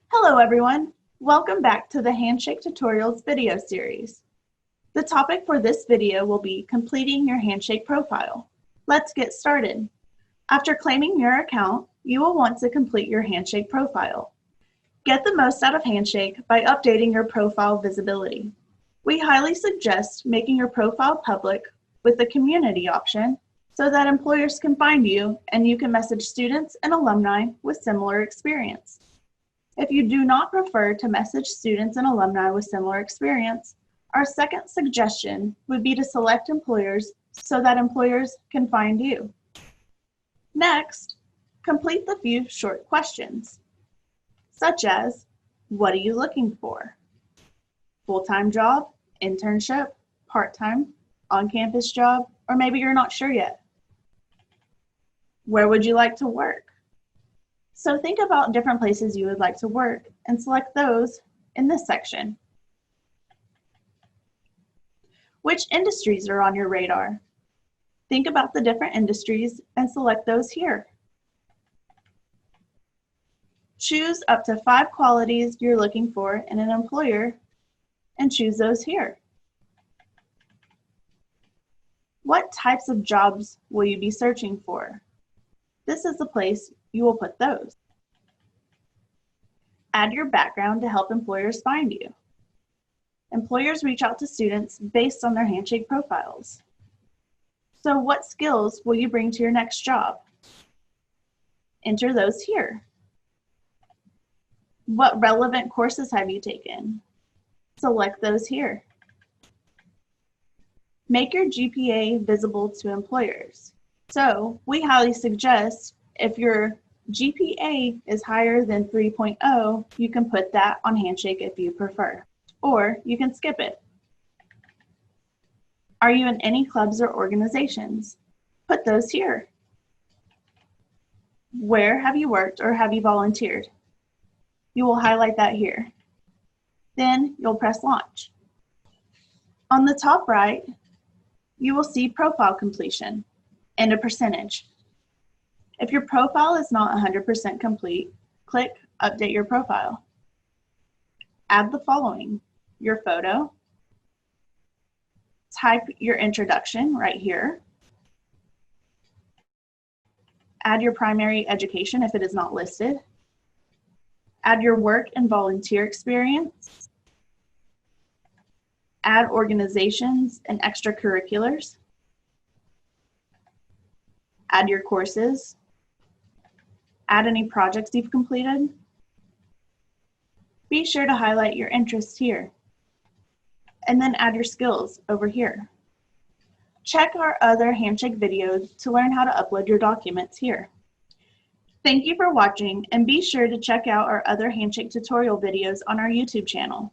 Hello everyone, welcome back to the Handshake Tutorials video series. The topic for this video will be completing your Handshake profile. Let's get started. After claiming your account, you will want to complete your Handshake profile. Get the most out of Handshake by updating your profile visibility. We highly suggest making your profile public with the community option so that employers can find you and you can message students and alumni with similar experience. If you do not prefer to message students and alumni with similar experience, our second suggestion would be to select employers so that employers can find you. Next, complete the few short questions, such as, what are you looking for? Full-time job, internship, part-time, on-campus job, or maybe you're not sure yet. Where would you like to work? So think about different places you would like to work and select those in this section. Which industries are on your radar? Think about the different industries and select those here. Choose up to 5 qualities you're looking for in an employer and choose those here. What types of jobs will you be searching for? This is the place you will put those. Add your background to help employers find you. Employers reach out to students based on their Handshake profiles. So what skills will you bring to your next job? Enter those here. What relevant courses have you taken? Select those here. Make your GPA visible to employers. So we highly suggest if your GPA is higher than 3.0, you can put that on Handshake if you prefer, or you can skip it. Are you in any clubs or organizations? Put those here. Where have you worked or have you volunteered? You will highlight that here. Then you'll press launch. On the top right, you will see profile completion and a percentage. If your profile is not 100% complete, click Update Your Profile. Add the following: your photo, type your introduction right here, add your primary education if it is not listed, add your work and volunteer experience, add organizations and extracurriculars, add your courses, add any projects you've completed. Be sure to highlight your interests here, and then add your skills over here. Check our other Handshake videos to learn how to upload your documents here. Thank you for watching, and be sure to check out our other Handshake tutorial videos on our YouTube channel.